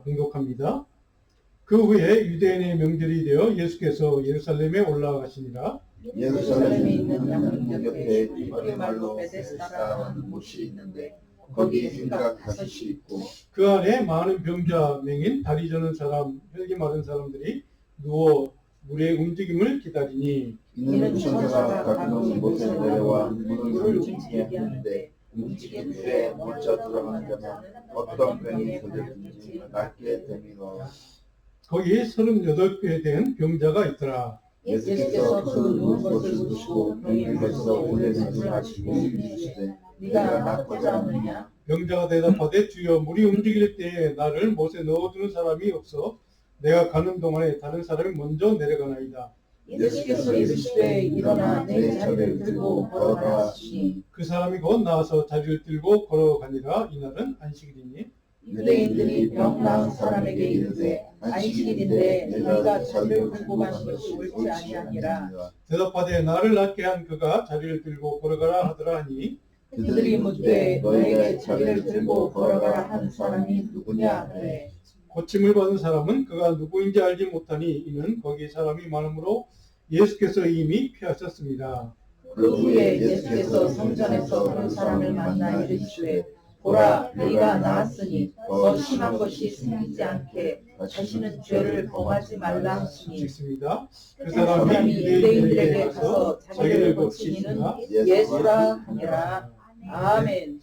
공독합니다. 그 후에 유대인의 명절이 되어 예수께서 예루살렘에 올라가시니라. 예루살렘에 있는 양문 옆에 우리말로 베데스다라는 곳이 있는데 거기에 생각 5이 있고 그 안에 많은 병자 맹인 다리 저는 사람 혈기 마른 사람들이 누워 물의 움직임을 기다리니 이는 천사가 가끔 못에 내려와 물을 움직이게 하는데 움직인 후에 먼저 들어가려면 어떤 병이 걸렸든지 낫게 되미로. 거기 38배 된 병자가 있더라. 예수께서 그 누운 것을 보시고 병이 벌써 오래되지 하시고 이르시되 네가 낫고자 하느냐. 병자가 대답하되 주여 물이 움직일 때에 나를 못에 넣어주는 사람이 없어 내가 가는 동안에 다른 사람이 먼저 내려가나이다. 예수께서 이르시되 일어나 내 자리를 들고 걸어가라 하시니 그 사람이 곧 나와서 자리를 들고 걸어가니라. 이날은 안식일이니 유대인들이 병 나은 사람에게 이르되 안식일인데 네가 자리를 들고 가는 것이 옳지 아니하니라. 대답하되 나를 낫게 한 그가 자리를 들고 걸어가라 하더라 하니 그들이 묻되 너에게 자리를 들고 걸어가라 한 사람이 누구냐 하되 고침을 받은 사람은 그가 누구인지 알지 못하니 이는 거기 사람이 많으므로 예수께서 이미 피하셨습니다. 그 후에 예수께서 성전에서 한 사람을 만나 이르시되 보라 너희가 나았으니 더 심한 것이 생기지 않게 다시는 죄를 범하지 말라 하시니 읽습니다. 그 사람이 유대인들에게 가서 자기를 고치니는 예수라 하니라. 아멘.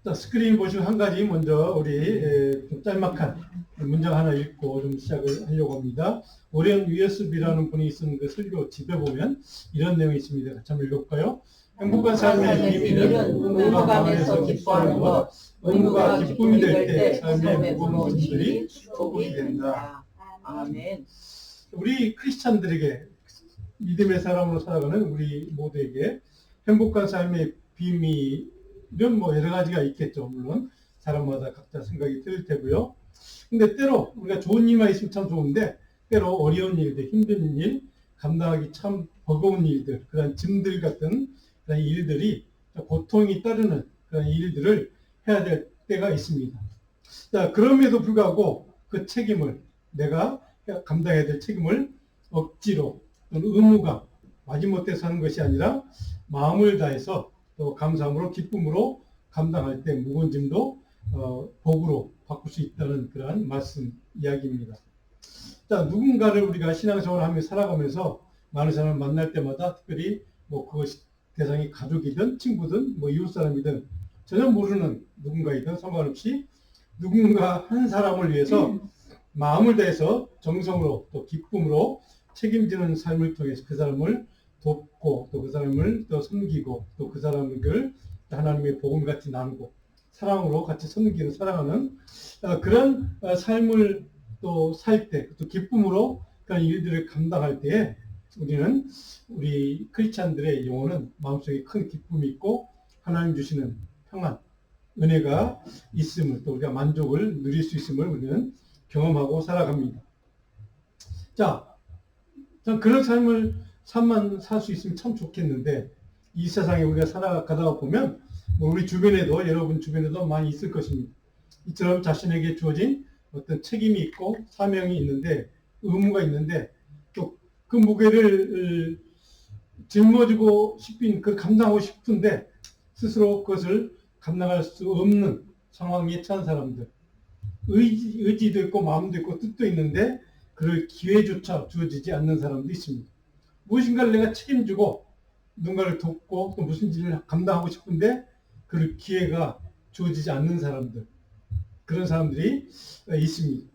자, 스크린 보시면 한 가지 먼저 우리 좀 짤막한 문장 하나 읽고 좀 시작을 하려고 합니다. 오리언 USB라는 분이 쓴 그 설교 집에 보면 이런 내용이 있습니다. 같이 한번 읽어볼까요? 행복한 삶의 비밀은 의무감에서 기뻐하는 것, 의무가 기쁨이 될 때 삶의 무거운 짐들이 축복이 된다. 아멘. 우리 크리스찬들에게 믿음의 사람으로 살아가는 우리 모두에게 행복한 삶의 비밀은 뭐 여러 가지가 있겠죠. 물론 사람마다 각자 생각이 틀릴 테고요. 근데 때로 우리가 좋은 일만 있으면 참 좋은데 때로 어려운 일들, 힘든 일, 감당하기 참 버거운 일들, 그런 짐들 같은 그런 일들이 고통이 따르는 그런 일들을 해야 될 때가 있습니다. 자, 그럼에도 불구하고 그 책임을 내가 감당해야 될 책임을 억지로 또는 의무감 마지못해서 하는 것이 아니라 마음을 다해서 또 감사함으로 기쁨으로 감당할 때 무거운 짐도 복으로 바꿀 수 있다는 그러한 말씀 이야기입니다. 자, 누군가를 우리가 신앙생활을 하며 살아가면서 많은 사람을 만날 때마다 특별히 뭐 그것이 대상이 가족이든 친구든 뭐 이웃 사람이든 전혀 모르는 누군가이든 상관없이 누군가 한 사람을 위해서 마음을 다해서 정성으로 또 기쁨으로 책임지는 삶을 통해서 그 사람을 돕고 또 그 사람을 또 섬기고 또 그 사람을 하나님의 복음 같이 나누고 사랑으로 같이 섬기는 사랑하는 그런 삶을 또 살 때 또 기쁨으로 그런 일들을 감당할 때에 우리는 우리 크리스찬들의 영혼은 마음속에 큰 기쁨이 있고 하나님 주시는 평안, 은혜가 있음을 또 우리가 만족을 누릴 수 있음을 우리는 경험하고 살아갑니다. 자, 그런 삶만 살 수 있으면 참 좋겠는데 이 세상에 우리가 살아가다가 보면 우리 주변에도 여러분 주변에도 많이 있을 것입니다. 이처럼 자신에게 주어진 어떤 책임이 있고 사명이 있는데 의무가 있는데 또 그 무게를 짊어지고 싶은 그 감당하고 싶은데 스스로 그것을 감당할 수 없는 상황에 처한 사람들 의지도 있고 마음도 있고 뜻도 있는데 그럴 기회조차 주어지지 않는 사람도 있습니다. 무엇인가를 내가 책임지고 누군가를 돕고 또 무슨 일을 감당하고 싶은데 그럴 기회가 주어지지 않는 사람들 그런 사람들이 있습니다.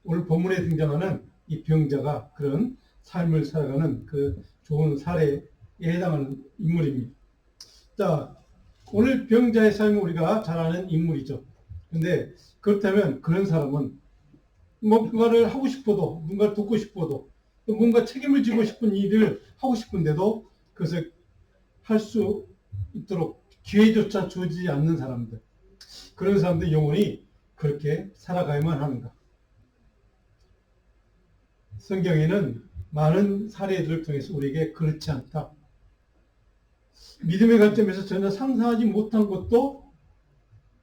오늘 본문에 등장하는 이 병자가 그런 삶을 살아가는 그 좋은 사례에 해당하는 인물입니다. 자, 오늘 병자의 삶은 우리가 잘 아는 인물이죠. 근데 그렇다면 그런 사람은 뭔가를 하고 싶어도 뭔가를 돕고 싶어도 또 뭔가 책임을 지고 싶은 일을 하고 싶은데도 그것을 할 수 있도록 기회조차 주어지지 않는 사람들 그런 사람들 영혼이 그렇게 살아가야만 하는가. 성경에는 많은 사례들을 통해서 우리에게 그렇지 않다. 믿음의 관점에서 전혀 상상하지 못한 것도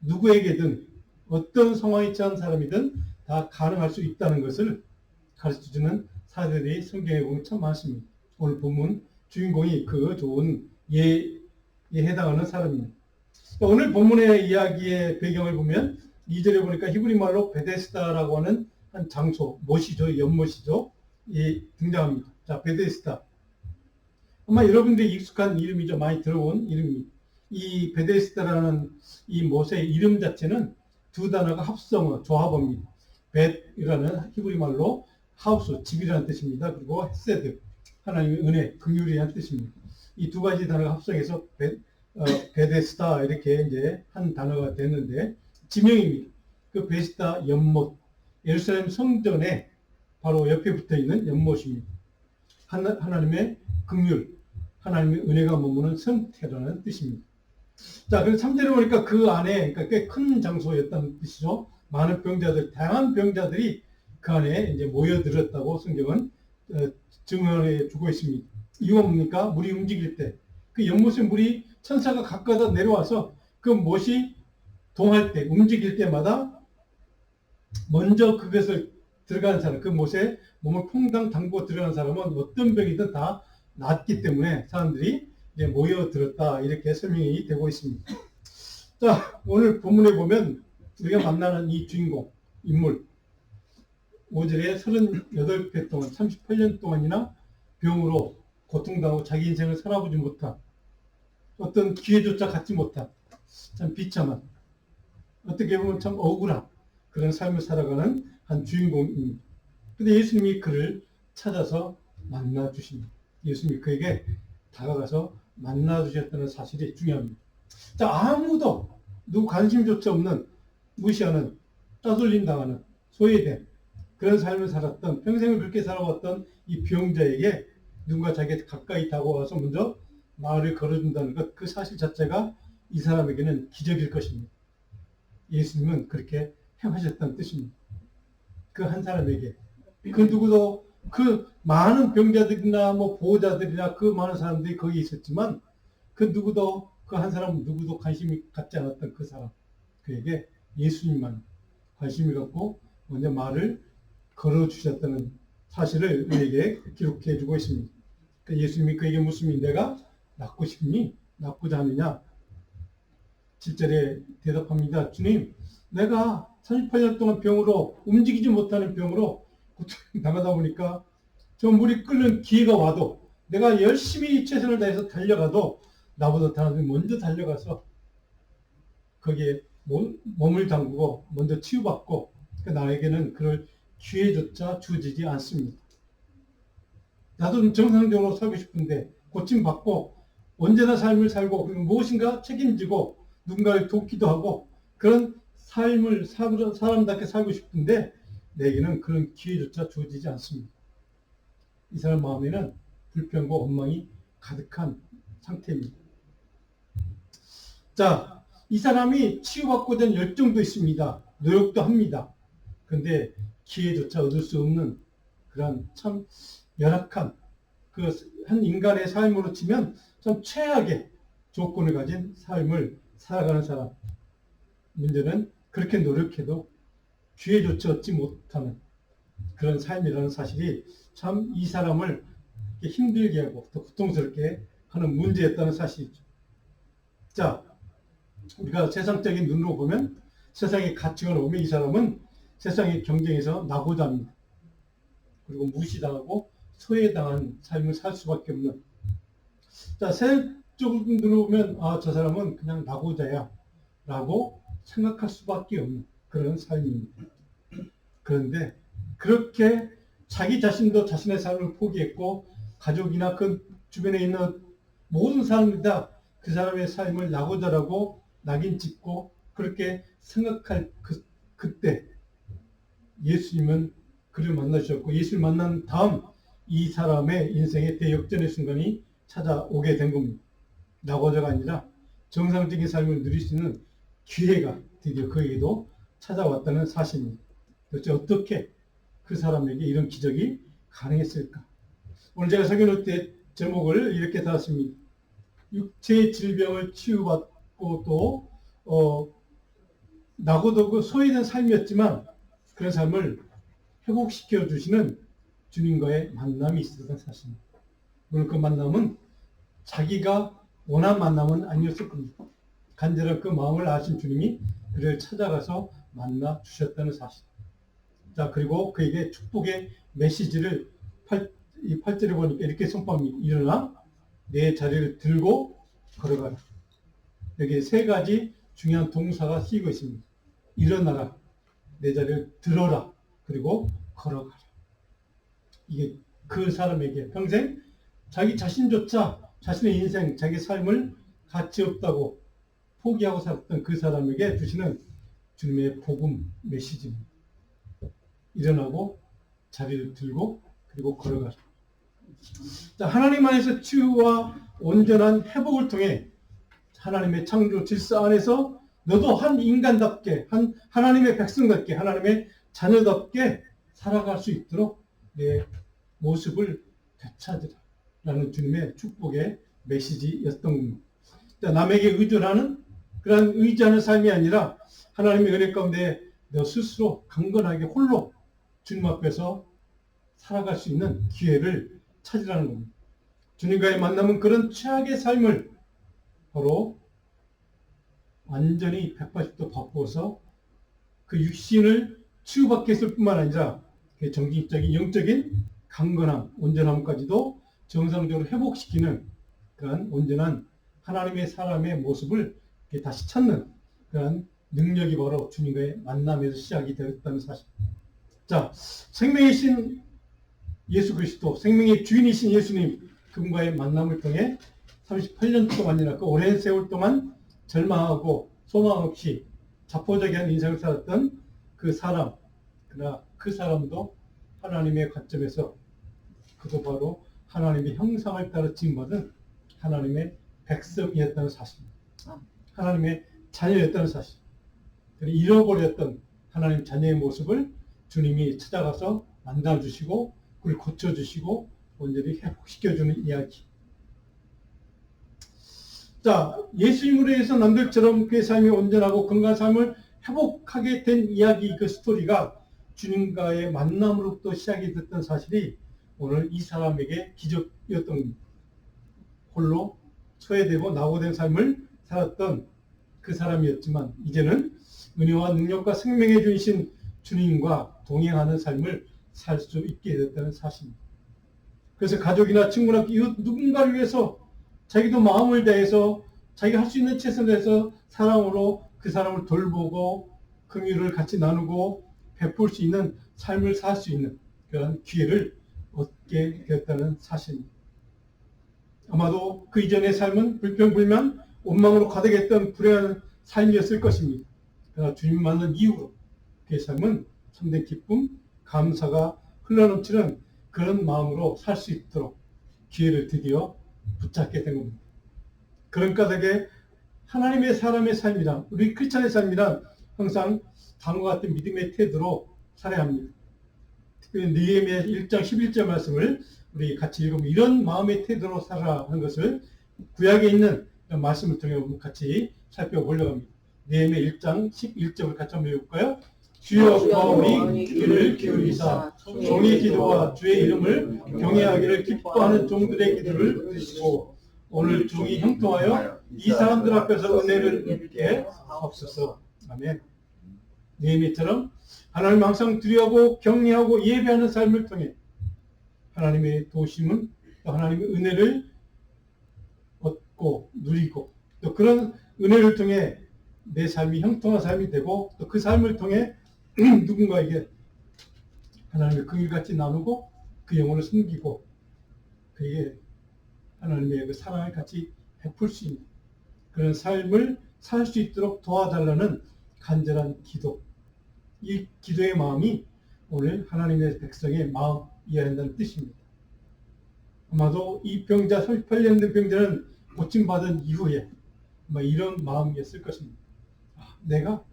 누구에게든 어떤 상황에 처한 사람이든 다 가능할 수 있다는 것을 가르쳐주는 사례들이 성경에 보면 참 많습니다. 오늘 본문 주인공이 그 좋은 예에 해당하는 사람입니다. 오늘 본문의 이야기의 배경을 보면 2절에 보니까 히브리 말로 베데스다라고 하는 한 장소, 못이죠, 연못이죠, 등장합니다. 자, 베데스다. 아마 여러분들이 익숙한 이름이죠. 많이 들어온 이름입니다. 이 베데스다라는 이 못의 이름 자체는 두 단어가 합성어, 조합어입니다. 벳이라는 히브리 말로 하우스, 집이라는 뜻입니다. 그리고 헤세드, 하나님의 은혜, 긍휼이라는 뜻입니다. 이 두 가지 단어가 합성해서 베데스다 이렇게 이제 한 단어가 됐는데 지명입니다. 그 베데스다 연못, 예루살렘 성전에 바로 옆에 붙어 있는 연못입니다. 하나님의 긍휼, 하나님의 은혜가 머무는 성태라는 뜻입니다. 자, 그래서 3절에 보니까 그 안에 그러니까 꽤 큰 장소였다는 뜻이죠. 많은 병자들, 다양한 병자들이 그 안에 이제 모여들었다고 성경은 증언해 주고 있습니다. 이유가 뭡니까? 물이 움직일 때, 그 연못에 물이 천사가 가까이 내려와서 그 못이 동할 때, 움직일 때마다 먼저 그것을 들어가는 사람, 그 못에 몸을 퐁당 담고 들어가는 사람은 어떤 병이든 다 낫기 때문에 사람들이 이제 모여들었다 이렇게 설명이 되고 있습니다. 자, 오늘 본문에 보면 우리가 만나는 이 주인공, 인물 5절에 38회 동안 38년 동안이나 병으로 고통당하고 자기 인생을 살아보지 못한 어떤 기회조차 갖지 못한 참 비참한 어떻게 보면 참 억울한 그런 삶을 살아가는 한 주인공입니다. 근데 예수님이 그를 찾아서 만나 주십니다. 예수님이 그에게 다가가서 만나 주셨다는 사실이 중요합니다. 자, 아무도 누구 관심조차 없는 무시하는 따돌림 당하는 소외된 그런 삶을 살았던 평생을 그렇게 살아왔던 이 병자에게 누군가 자기에 가까이 다가와서 먼저 말을 걸어준다는 것, 그 사실 자체가 이 사람에게는 기적일 것입니다. 예수님은 그렇게 행하셨다는 뜻입니다. 그 한 사람에게 그 누구도 그 많은 병자들이나 뭐 보호자들이나 그 많은 사람들이 거기 있었지만 그 누구도 그 한 사람 누구도 관심이 갖지 않았던 그 사람 그에게 예수님만 관심이 갖고 먼저 말을 걸어주셨다는 사실을 우리에게 기록해 주고 있습니다. 예수님이 그에게 묻습니다. 내가 낫고 싶니? 낫고자 하느냐? 7절에 대답합니다. 주님, 내가 38년 동안 병으로 움직이지 못하는 병으로 고통당하다 보니까 저 물이 끓는 기회가 와도 내가 열심히 최선을 다해서 달려가도 나보다 다른 사람이 먼저 달려가서 거기에 몸을 담그고 먼저 치유받고 나에게는 그럴 기회조차 주어지지 않습니다. 나도 정상적으로 살고 싶은데 고침받고 언제나 삶을 살고 그리고 무엇인가 책임지고 누군가를 돕기도 하고 그런 삶을 사람답게 살고 싶은데 내게는 그런 기회조차 주어지지 않습니다. 이 사람 마음에는 불평과 원망이 가득한 상태입니다. 자, 이 사람이 치유받고자 하는 열정도 있습니다. 노력도 합니다. 그런데 기회조차 얻을 수 없는 그런 참 열악한 그 한 인간의 삶으로 치면 참 최악의 조건을 가진 삶을 살아가는 사람. 문제는 그렇게 노력해도 기회조차 얻지 못하는 그런 삶이라는 사실이 참 이 사람을 힘들게 하고 또 고통스럽게 하는 문제였다는 사실이죠. 자, 우리가 세상적인 눈으로 보면 세상의 가치관을 보면 이 사람은 세상의 경쟁에서 나고자 합니다. 그리고 무시당하고 소외당한 삶을 살 수밖에 없는. 자, 세상적으로 눈으로 보면 저 사람은 그냥 나고자야 라고 생각할 수밖에 없는 그런 삶입니다. 그런데 그렇게 자기 자신도 자신의 삶을 포기했고 가족이나 그 주변에 있는 모든 사람들 다 그 사람의 삶을 나고자라고 낙인 찍고 그렇게 생각할 그때 예수님은 그를 만나주셨고 예수를 만난 다음 이 사람의 인생의 대역전의 순간이 찾아오게 된 겁니다. 나고자가 아니라 정상적인 삶을 누릴 수 있는 기회가 드디어 그에게도 찾아왔다는 사실입니다. 도대체 어떻게 그 사람에게 이런 기적이 가능했을까? 오늘 제가 설교할 때 제목을 이렇게 달았습니다. 육체의 질병을 치유받고 또 나고도 그 소외된 삶이었지만 그런 삶을 회복시켜 주시는 주님과의 만남이 있었던 사실입니다. 물론 그 만남은 자기가 원한 만남은 아니었을 겁니다. 간절한 그 마음을 아신 주님이 그를 찾아가서 만나 주셨다는 사실. 자, 그리고 그에게 축복의 메시지를 8절에 보니까 이렇게 선포합니다. 일어나 내 자리를 들고 걸어가라. 여기 세 가지 중요한 동사가 쓰이고 있습니다. 일어나라, 내 자리를 들어라, 그리고 걸어가라. 이게 그 사람에게 평생 자기 자신조차 자신의 인생, 자기 삶을 가치 없다고 포기하고 살았던 그 사람에게 주시는 주님의 복음 메시지입니다. 일어나고 자리를 들고 그리고 걸어가라. 자, 하나님 안에서 치유와 온전한 회복을 통해 하나님의 창조 질서 안에서 너도 한 인간답게, 한 하나님의 백성답게, 하나님의 자녀답게 살아갈 수 있도록 내 모습을 되찾으라 라는 주님의 축복의 메시지였던 겁니다. 자, 남에게 의존하는 그런 의지하는 삶이 아니라 하나님의 은혜 가운데 너 스스로 강건하게 홀로 주님 앞에서 살아갈 수 있는 기회를 찾으라는 겁니다. 주님과의 만남은 그런 최악의 삶을 바로 완전히 180도 바꾸어서 그 육신을 치유받게 했을 뿐만 아니라 그 정신적인, 영적인 강건함, 온전함까지도 정상적으로 회복시키는 그런 온전한 하나님의 사람의 모습을 다시 찾는 그런 능력이 바로 주님과의 만남에서 시작이 되었다는 사실. 자, 생명이신 예수 그리스도, 생명의 주인이신 예수님, 그분과의 만남을 통해 38년 동안이나 그 오랜 세월 동안 절망하고 소망 없이 자포자기한 인생을 살았던 그 사람, 그러나 그 사람도 하나님의 관점에서 그도 바로 하나님의 형상을 따라 지음받은 하나님의 백성이었다는 사실입니다. 하나님의 자녀였다는 사실. 잃어버렸던 하나님 자녀의 모습을 주님이 찾아가서 만나주시고 그걸 고쳐주시고 온전히 회복시켜주는 이야기. 자, 예수님으로 해서 남들처럼 그의 삶이 온전하고 건강한 삶을 회복하게 된 이야기, 그 스토리가 주님과의 만남으로부터 시작이 됐던 사실이 오늘 이 사람에게 기적이었던 겁니다. 홀로 소외되고 낙오된 삶을 살았던 그 사람이었지만 이제는 은혜와 능력과 생명의 주이신 주님과 동행하는 삶을 살 수 있게 됐다는 사실입니다. 그래서 가족이나 친구나 이웃 누군가를 위해서 자기도 마음을 다해서 자기가 할 수 있는 최선을 다해서 사랑으로 그 사람을 돌보고 긍휼을 같이 나누고 베풀 수 있는 삶을 살 수 있는 그런 기회를 얻게 되었다는 사실입니다. 아마도 그 이전의 삶은 불평불만, 원망으로 가득했던 불행한 삶이었을 것입니다. 그러나 주님 만난 이후로 그의 삶은 참된 기쁨, 감사가 흘러넘치는 그런 마음으로 살 수 있도록 기회를 드디어 붙잡게 된 겁니다. 그런 까닭에 하나님의 사람의 삶이란, 우리 크리스찬의 삶이란 항상 다음과 같은 믿음의 태도로 살아야 합니다. 특별히 느헤미야 1장 11절 말씀을 우리 같이 읽으면 이런 마음의 태도로 살아라 하는 것을 구약에 있는 말씀을 통해 같이 살펴보려고 합니다. 느헤미야 1장 11절을 같이 한번 읽을까요? 주여 마음이 귀를 기울이사 종의 기도와 주의 이름을 경외하기를 기뻐하는 종들의 기도를 들으시고 오늘 종이 형통하여 이 사람들 앞에서 은혜를 입게 하옵소서. 아멘. 느헤미야처럼 하나님 항상 두려워하고 경외하고 예배하는 삶을 통해 하나님의 도심은 또 하나님의 은혜를 얻고 누리고 또 그런 은혜를 통해 내 삶이 형통한 삶이 되고 또 그 삶을 통해 누군가에게 하나님의 긍휼같이 나누고 그 영혼을 섬기고 그에게 하나님의 그 사랑을 같이 베풀 수 있는 그런 삶을 살 수 있도록 도와달라는 간절한 기도. 이 기도의 마음이 오늘 하나님의 백성의 마음이어야 한다는 뜻입니다. 아마도 이 병자, 38년 된 병자는 고침받은 이후에 이런 마음이었을 것입니다. 내가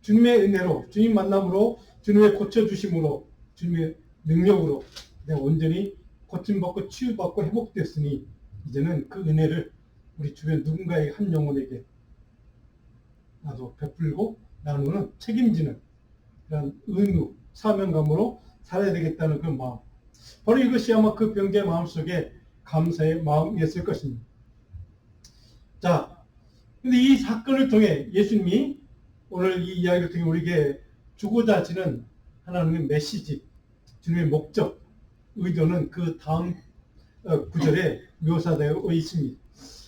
주님의 은혜로, 주님 만남으로, 주님의 고쳐주심으로, 주님의 능력으로 내가 온전히 고침받고 치유받고 회복됐으니 이제는 그 은혜를 우리 주변 누군가의 한 영혼에게 나도 베풀고 나누는 책임지는 그런 의무, 사명감으로 살아야 되겠다는 그런 마음. 바로 이것이 아마 그 병자의 마음속에 감사의 마음이었을 것입니다. 자, 근데 이 사건을 통해 예수님이 오늘 이 이야기를 통해 우리에게 주고자 하시는 하나님의 메시지, 주님의 목적, 의도는 그 다음 구절에 묘사되어 있습니다.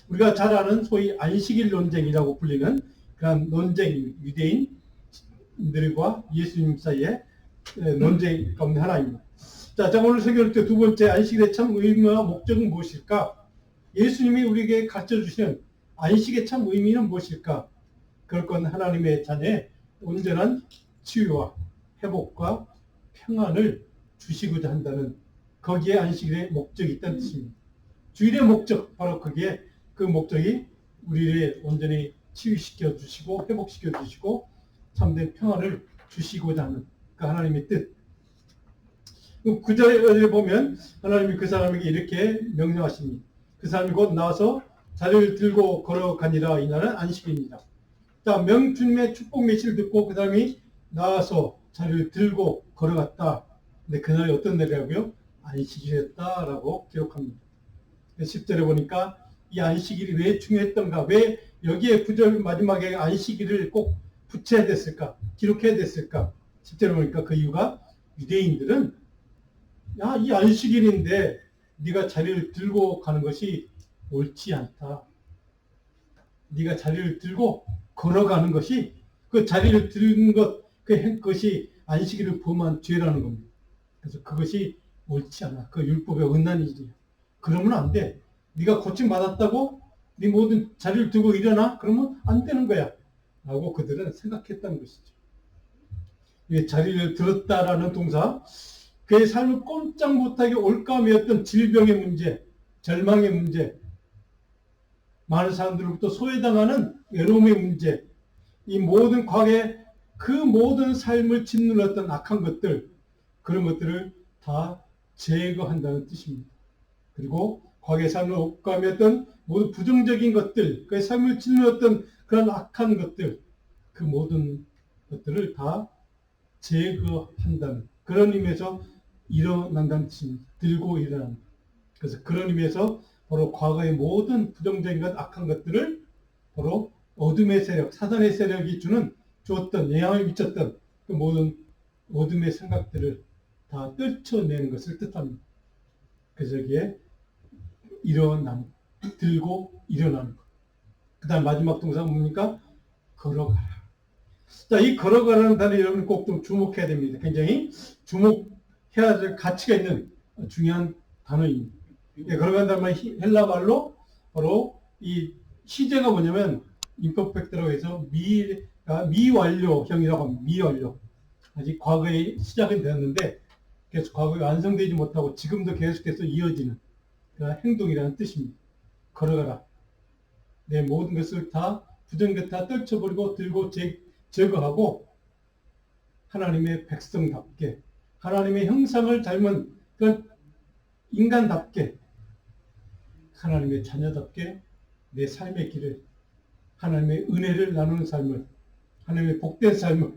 우리가 잘 아는 소위 안식일 논쟁이라고 불리는 그런 논쟁, 유대인들과 예수님 사이의 논쟁 가운데 하나입니다. 자, 오늘 설교할 때 두 번째 안식일의 참 의미와 목적은 무엇일까? 예수님이 우리에게 가르쳐 주시는 안식의 참 의미는 무엇일까? 그럴 건 하나님의 자녀의 온전한 치유와 회복과 평안을 주시고자 한다는 거기에 안식일의 목적이 있다는 뜻입니다. 주일의 목적, 바로 거기에 그 목적이 우리를 온전히 치유시켜 주시고 회복시켜 주시고 참된 평안을 주시고자 하는 그 하나님의 뜻. 그 구절에 보면 하나님이 그 사람에게 이렇게 명령하십니다. 그 사람이 곧 나와서 자리를 들고 걸어가니라. 이날은 안식입니다. 자, 주님의 축복 메시지를 듣고 그 사람이 나와서 자리를 들고 걸어갔다. 근데 그날이 어떤 날이라고요? 안식일이었다라고 기록합니다. 10절에 보니까 이 안식일이 왜 중요했던가, 왜 여기에 구절 마지막에 안식일을 꼭 붙여야 됐을까, 기록해야 됐을까? 10절에 보니까 그 이유가 유대인들은 야, 이 안식일인데 네가 자리를 들고 가는 것이 옳지 않다. 네가 자리를 들고 걸어가는 것이, 그 자리를 드는 것, 그것이 안식일을 범한 죄라는 겁니다. 그래서 그것이 옳지 않아. 그 율법에 어긋난 일이야. 그러면 안 돼. 네가 고침 받았다고 네 모든 자리를 두고 일어나? 그러면 안 되는 거야. 라고 그들은 생각했다는 것이죠. 이 자리를 들었다라는 동사, 그의 삶을 꼼짝 못하게 올감이었던 질병의 문제, 절망의 문제, 많은 사람들로부터 소외당하는 외로움의 문제, 이 모든 과거의 그 모든 삶을 짓눌렀던 악한 것들, 그런 것들을 다 제거한다는 뜻입니다. 그리고 과거의 삶을 옥감했던 모든 부정적인 것들, 그의 삶을 짓눌렀던 그런 악한 것들, 그 모든 것들을 다 제거한다는 그런 의미에서 일어난다는 뜻입니다. 들고 일어난다. 그래서 그런 의미에서 바로 과거의 모든 부정적인 것, 악한 것들을 바로 어둠의 세력, 사단의 세력이 주었던, 영향을 미쳤던 그 모든 어둠의 생각들을 다 떨쳐내는 것을 뜻합니다. 그래서 여기에 일어나는, 들고 일어나는 것. 그 다음 마지막 동사는 뭡니까? 걸어가라. 자, 이 걸어가라는 단어 여러분 꼭 좀 주목해야 됩니다. 굉장히 주목해야 될 가치가 있는 중요한 단어입니다. 걸어간다는 말 헬라 말로 바로 이 시제가 뭐냐면 임퍼펙트라고 해서 미완료형이라고 합니다. 미완료. 아직 과거에 시작은 되었는데 계속 과거에 완성되지 못하고 지금도 계속해서 이어지는 그런 행동이라는 뜻입니다. 걸어가라. 내 모든 것을 다 부정한 것 다 떨쳐버리고 들고 제거하고 하나님의 백성답게, 하나님의 형상을 닮은 그런 인간답게, 하나님의 자녀답게 내 삶의 길을, 하나님의 은혜를 나누는 삶을, 하나님의 복된 삶을,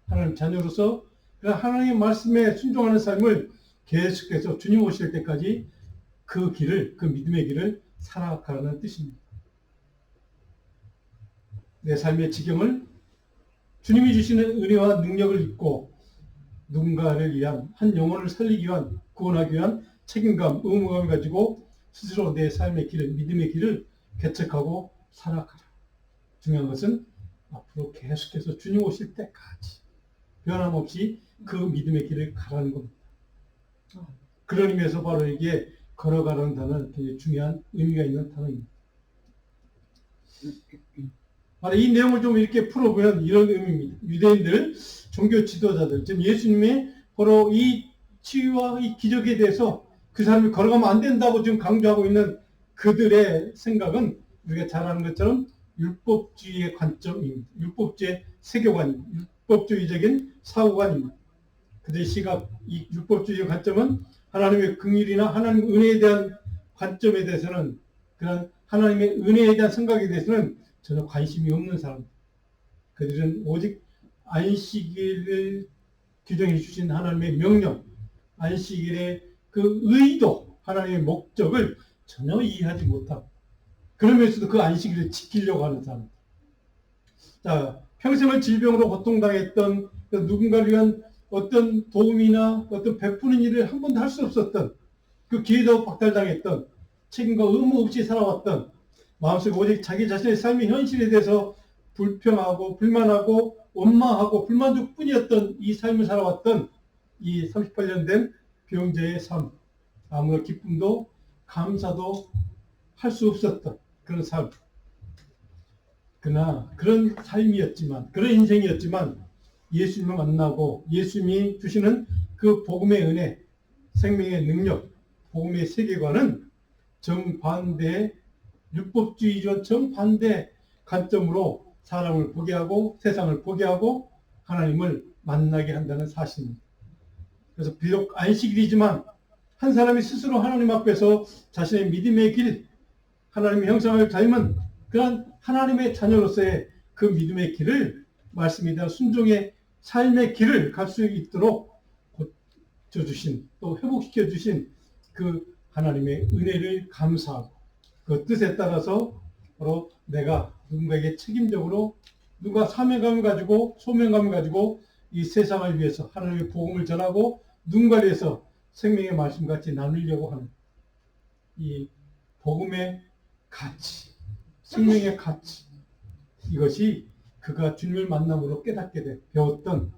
하나님 자녀로서 하나님의 말씀에 순종하는 삶을 계속해서 주님 오실 때까지 그 길을, 그 믿음의 길을 살아가라는 뜻입니다. 내 삶의 지경을 주님이 주시는 은혜와 능력을 입고 누군가를 위한, 한 영혼을 살리기 위한, 구원하기 위한 책임감, 의무감을 가지고 스스로 내 삶의 길을, 믿음의 길을 개척하고 살아가라. 중요한 것은 앞으로 계속해서 주님 오실 때까지 변함없이 그 믿음의 길을 가라는 겁니다. 그런 의미에서 바로 이게 걸어가라는 단어는 굉장히 중요한 의미가 있는 단어입니다. 바로 이 내용을 좀 이렇게 풀어보면 이런 의미입니다. 유대인들, 종교 지도자들, 지금 예수님의 바로 이 치유와 이 기적에 대해서 그 사람이 걸어가면 안 된다고 지금 강조하고 있는 그들의 생각은 우리가 잘 아는 것처럼 율법주의의 관점입니다. 율법주의 세계관입니다. 율법주의적인 사고관입니다. 그들의 시각, 이 율법주의의 관점은 하나님의 긍휼이나 하나님의 은혜에 대한 관점에 대해서는 그런 하나님의 은혜에 대한 생각에 대해서는 전혀 관심이 없는 사람. 그들은 오직 안식일을 규정해 주신 하나님의 명령, 안식일의 그 의도, 하나님의 목적을 전혀 이해하지 못하고, 그러면서도 그 안식일을 지키려고 하는 사람. 자, 평생을 질병으로 고통당했던 그 누군가를 위한 어떤 도움이나 어떤 베푸는 일을 한 번도 할 수 없었던, 그 기회도 박탈당했던, 책임과 의무 없이 살아왔던, 마음속에 오직 자기 자신의 삶의 현실에 대해서 불평하고 불만하고 원망하고 불만족 뿐이었던 이 삶을 살아왔던 이 38년 된 병자의 삶, 아무런 기쁨도 감사도 할 수 없었던 그런 삶. 그러나 그런 삶이었지만, 그런 인생이었지만 예수님을 만나고 예수님이 주시는 그 복음의 은혜, 생명의 능력, 복음의 세계관은 정반대의 율법주의와 정반대 관점으로 사람을 보게 하고 세상을 보게 하고 하나님을 만나게 한다는 사실입니다. 그래서 비록 안식일이지만 한 사람이 스스로 하나님 앞에서 자신의 믿음의 길, 하나님의 형상을 닮은 그런 하나님의 자녀로서의 그 믿음의 길을, 말씀에 대한 순종의 삶의 길을 갈 수 있도록 고쳐주신, 또 회복시켜주신 그 하나님의 은혜를 감사하고 그 뜻에 따라서 바로 내가 누군가에게 책임적으로 누가 사명감을 가지고 소명감을 가지고 이 세상을 위해서 하나님의 복음을 전하고 누군가를 위해서 생명의 말씀같이 나누려고 하는 이 복음의 가치, 생명의 가치, 이것이 그가 주님을 만남으로 깨닫게 돼 배웠던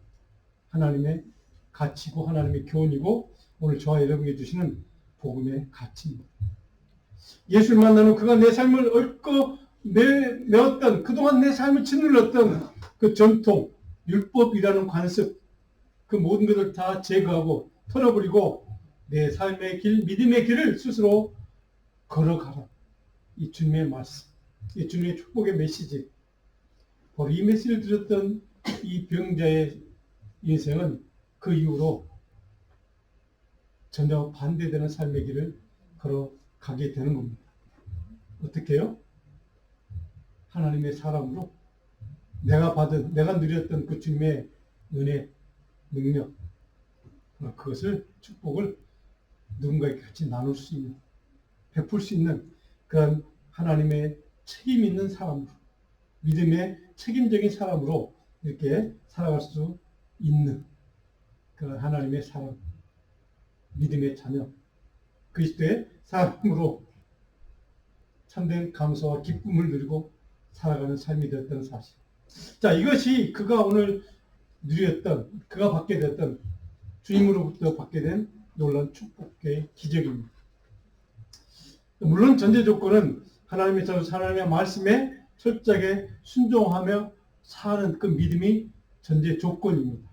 하나님의 가치고 하나님의 교훈이고 오늘 저와 여러분에게 주시는 복음의 가치입니다. 예수를 만나는 그가 내 삶을 얽고 메웠던, 그동안 내 삶을 짓눌렀던 그 전통, 율법이라는 관습, 그 모든 것을 다 제거하고 털어버리고 내 삶의 길, 믿음의 길을 스스로 걸어가라. 이 주님의 말씀, 이 주님의 축복의 메시지, 바로 이 메시지를 들었던 이 병자의 인생은 그 이후로 전혀 반대되는 삶의 길을 걸어가게 되는 겁니다. 어떻게 해요? 하나님의 사람으로 내가 누렸던 그 주님의 은혜, 능력, 그것을, 축복을 누군가에게 같이 나눌 수 있는, 베풀 수 있는 그런 하나님의 책임 있는 사람으로, 믿음의 책임적인 사람으로 이렇게 살아갈 수 있는 그런 하나님의 사람, 믿음의 자녀, 그리스도의 사람으로 참된 감사와 기쁨을 누리고 살아가는 삶이 되었다는 사실. 자, 이것이 그가 오늘 누렸던, 그가 받게 됐던, 주님으로부터 받게 된 놀라운 축복의 기적입니다. 물론 전제 조건은 하나님의 말씀에 철저하게 순종하며 사는 그 믿음이 전제 조건입니다.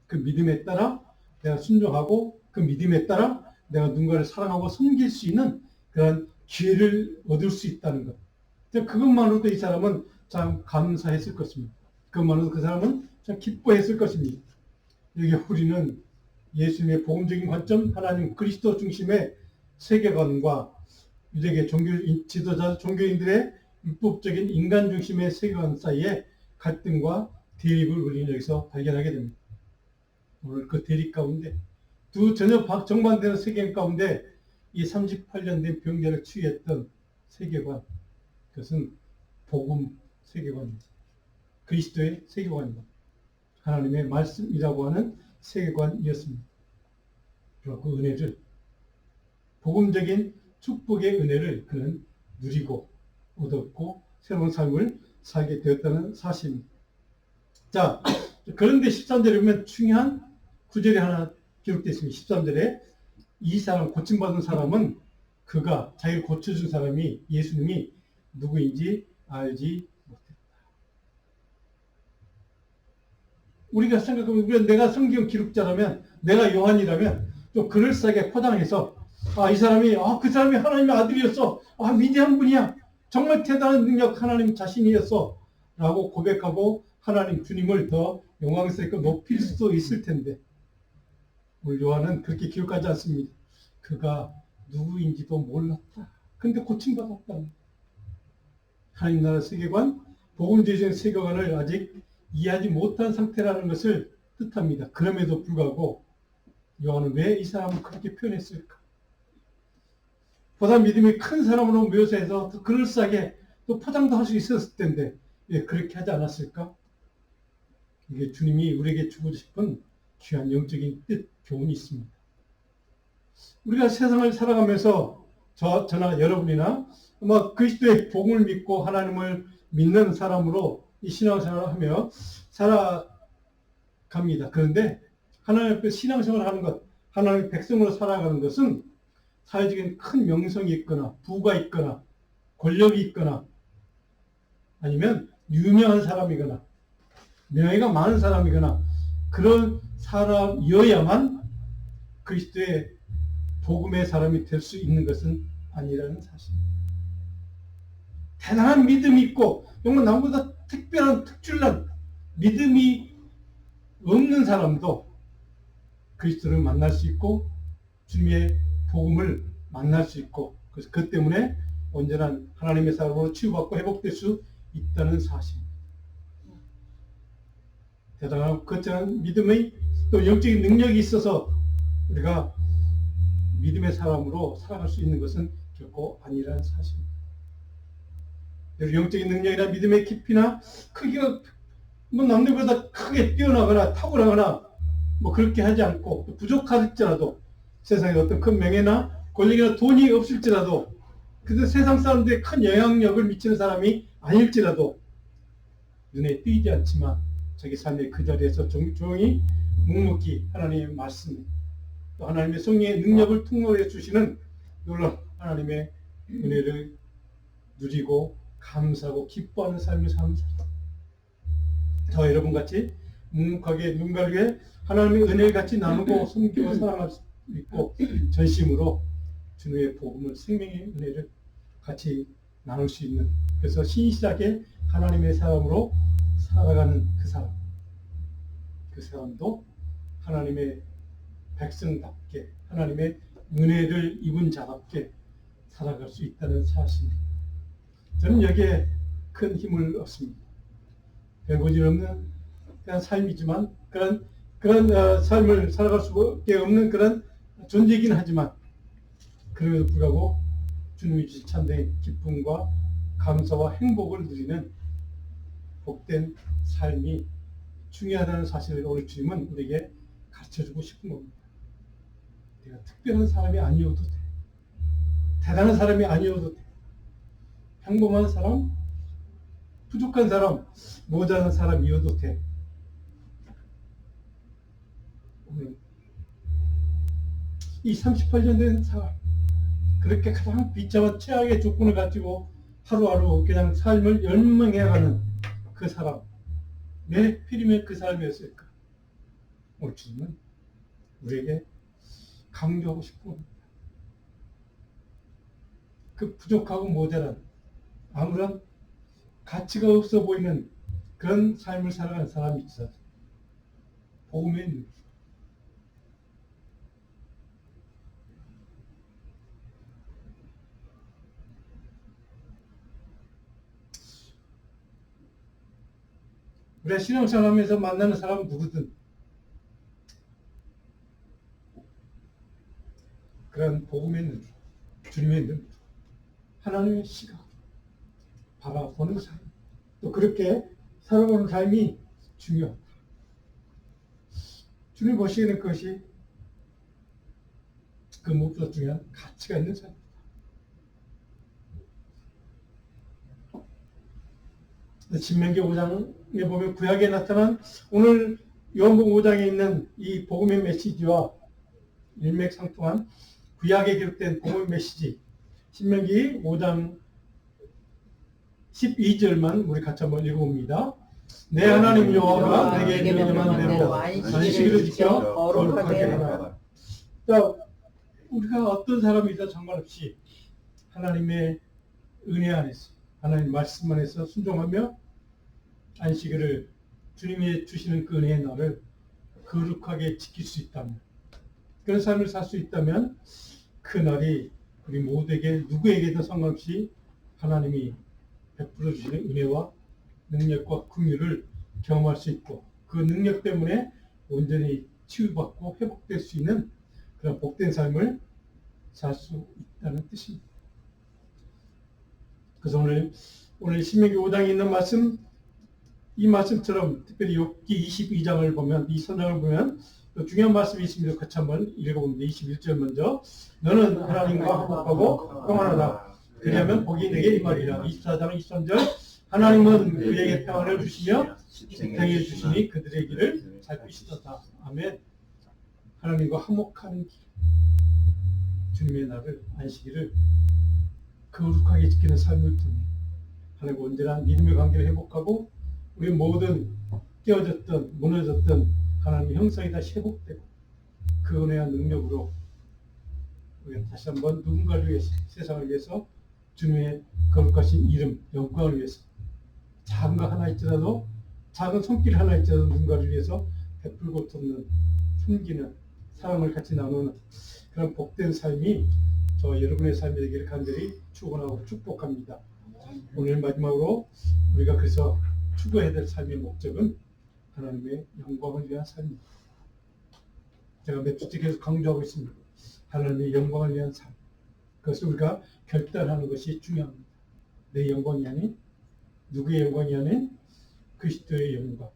그 믿음에 따라 내가 순종하고 그 믿음에 따라 내가 누군가를 사랑하고 섬길 수 있는 그런 기회를 얻을 수 있다는 것. 그것만으로도 이 사람은 참 감사했을 것입니다. 그것만으로도 그 사람은 참 기뻐했을 것입니다. 여기 우리는 예수님의 복음적인 관점, 하나님 그리스도 중심의 세계관과 유대계 종교 지도자, 종교인들의 율법적인 인간 중심의 세계관 사이에 갈등과 대립을 우리는 여기서 발견하게 됩니다. 오늘 그 대립 가운데 두 전혀 정반대는 세계관 가운데 이 38년 된 병자를 치유했던 세계관, 그것은 복음 세계관입니다. 그리스도의 세계관입니다. 하나님의 말씀이라고 하는 세계관이었습니다. 그리고 그 은혜를, 복음적인 축복의 은혜를 그는 누리고 얻었고 새로운 삶을 살게 되었다는 사실입니다. 자, 그런데 13절에 보면 중요한 구절이 하나 기록되어 있습니다. 13절에 이 사람, 고침받은 사람은 그가, 자기를 고쳐준 사람이, 예수님이 누구인지 알지 못했다. 우리가 생각하면, 내가 성경 기록자라면, 내가 요한이라면 좀 그럴싸하게 포장해서 이 사람이, 그 사람이 하나님의 아들이었어. 위대한 분이야. 정말 대단한 능력 하나님 자신이었어. 라고 고백하고 하나님 주님을 더 영광스럽게 높일 수도 있을 텐데, 오늘 요한은 그렇게 기억하지 않습니다. 그가 누구인지도 몰랐다. 근데 고침받았다. 하나님 나라 세계관, 복음주의적 세계관을 아직 이해하지 못한 상태라는 것을 뜻합니다. 그럼에도 불구하고 요한은 왜 이 사람을 그렇게 표현했을까? 보다 믿음이 큰 사람으로 묘사해서 더 그럴싸하게 또 포장도 할 수 있었을 텐데 왜 그렇게 하지 않았을까? 이게 주님이 우리에게 주고 싶은 귀한 영적인 뜻, 교훈이 있습니다. 우리가 세상을 살아가면서 저나 여러분이나 아마 그리스도의 복음을 믿고 하나님을 믿는 사람으로 이 신앙생활을 하며 살아갑니다. 그런데 하나님 앞에 신앙생활을 하는 것, 하나님의 백성으로 살아가는 것은 사회적인 큰 명성이 있거나 부가 있거나 권력이 있거나 아니면 유명한 사람이거나 명예가 많은 사람이거나 그런 사람이어야만 그리스도의 복음의 사람이 될 수 있는 것은 아니라는 사실입니다. 대단한 믿음이 있고 정말 나보다 특별한 특출난 믿음이 없는 사람도 그리스도를 만날 수 있고 주님의 복음을 만날 수 있고 그래서 그 때문에 온전한 하나님의 사람으로 치유받고 회복될 수 있다는 사실입니다. 대단한 거창한 믿음의 또 영적인 능력이 있어서 우리가 믿음의 사람으로 살아갈 수 있는 것은 결코 아니라는 사실입니다. 영적인 능력이나 믿음의 깊이나 크기가 뭐 남들보다 크게 뛰어나거나 탁월하거나 뭐 그렇게 하지 않고 부족할지라도 세상에 어떤 큰 명예나 권력이나 돈이 없을지라도 그래서 세상 사람들의 큰 영향력을 미치는 사람이 아닐지라도 눈에 띄지 않지만 자기 삶의 그 자리에서 조용히 묵묵히 하나님의 말씀 또 하나님의 성령의 능력을 통로해 주시는 놀라운 하나님의 은혜를 누리고 감사하고 기뻐하는 삶을 사는 사람. 저 여러분같이 묵묵하게 눈 가리게 하나님의 은혜를 같이 나누고 섬기고 사랑할 수 있고 전심으로 주님의 복음을 생명의 은혜를 같이 나눌 수 있는 그래서 신실하게 하나님의 사람으로 살아가는 그 사람도 하나님의 백성답게 하나님의 은혜를 입은 자답게 살아갈 수 있다는 사실입니다. 저는 여기에 큰 힘을 얻습니다. 별볼일 없는 그런 삶이지만 그런 삶을 살아갈 수밖에 없는 그런 존재이긴 하지만 그럼에도 불구하고 주님이 주신 참된 기쁨과 감사와 행복을 누리는 복된 삶이 중요하다는 사실을 오늘 주님은 우리에게 가르쳐주고 싶은 겁니다. 내가 특별한 사람이 아니어도 돼. 대단한 사람이 아니어도 돼. 평범한 사람, 부족한 사람, 모자란 사람이어도 돼. 이 38년 된 사람, 그렇게 가장 비참한 최악의 조건을 가지고 하루하루 그냥 삶을 연명해가는 그 사람, 왜 필이면 그 사람이었을까? 오늘 주님은 우리에게 강조하고 싶은 겁니다. 그 부족하고 모자란 아무런 가치가 없어 보이는 그런 삶을 살아가는 사람이 있어서 복음의 눈. 우리가 신앙생활하면서 만나는 사람은 누구든 그런 복음의 눈, 주님의 눈, 하나님의 시각 바라보는 삶, 또 그렇게 살아가는 삶이 중요하다. 주님 보시기에는 그것이 그 무엇보다 중요한 가치가 있는 삶입니다. 신명기 5장에 보면 구약에 나타난 오늘 요한복음 5장에 있는 이 복음의 메시지와 일맥상통한 구약에 기록된 복음의 메시지 신명기 5장 12절만 우리 같이 한번 읽어봅니다. 내 하나님 여호와가 내게 명령한 대로 안식일을 지켜 거룩하게 하라. 자, 우리가 어떤 사람이든 상관없이 하나님의 은혜 안에서 하나님 말씀 안에서 순종하며 안식일을 주님이 주시는 그 은혜의 날을 거룩하게 지킬 수 있다면 그런 삶을 살 수 있다면 그 날이 우리 모두에게 누구에게도 상관없이 하나님이 베풀어 주시는 은혜와 능력과 긍휼을 경험할 수 있고 그 능력 때문에 온전히 치유받고 회복될 수 있는 그런 복된 삶을 살 수 있다는 뜻입니다. 그래서 오늘 신명기 5장에 있는 말씀, 이 말씀처럼 특별히 욥기 22장을 보면, 이 선장을 보면 또 중요한 말씀이 있습니다. 같이 한번 읽어봅니다. 21절 먼저. 너는 하나님과 화목하고 평안하다. 그리하면 복이 내게 임하리라. 24장 23절. 하나님은 그에게 평안을 주시며 지탱해 주시니 그들의 길을 살피시도다. 아멘. 하나님과 화목하는 길. 주님의 날을, 안식일을 거룩하게 지키는 삶을 통해 하나님과 온전한 믿음의 관계를 회복하고 우리 모든 깨어졌던 무너졌던 하나님의 형상이 다시 회복되고 그 은혜와 능력으로 우리가 다시 한번 누군가를 위해서, 세상을 위해서 주님의 거룩하신 이름, 영광을 위해서 작은 거 하나 있더라도 작은 손길 하나 있더라도 누군가를 위해서 베풀고 돕는 섬기는 사랑을 같이 나누는 그런 복된 삶이 저 여러분의 삶이 되기를 간절히 축원하고 축복합니다. 오늘 마지막으로 우리가 그래서 추구해야 될 삶의 목적은 하나님의 영광을 위한 삶입니다. 제가 몇 주째 계속 강조하고 있습니다. 하나님의 영광을 위한 삶. 그것을 우리가 결단하는 것이 중요합니다. 내 영광이 아닌 누구의 영광이 아닌 그리스도의 영광,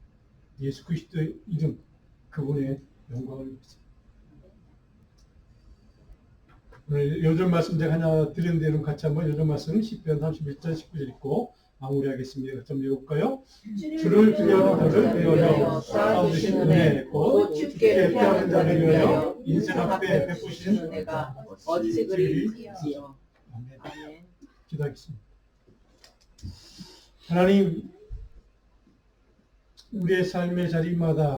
예수 그리스도의 이름, 그분의 영광을 위해서. 오늘 요즘 말씀 제가 하나 드리는 대로 같이 한번 요즘 말씀 10편 31절 19절 읽고 마무리하겠습니다. 좀 읽어볼까요? 주를 두려워하는 자를 위하여 쌓아주신 은혜 곧 주께 피하는 자를 위하여 인생 앞에 베푸신 은혜가 어찌 그리 크지요. 아멘. 기도하겠습니다. 하나님, 우리의 삶의 자리마다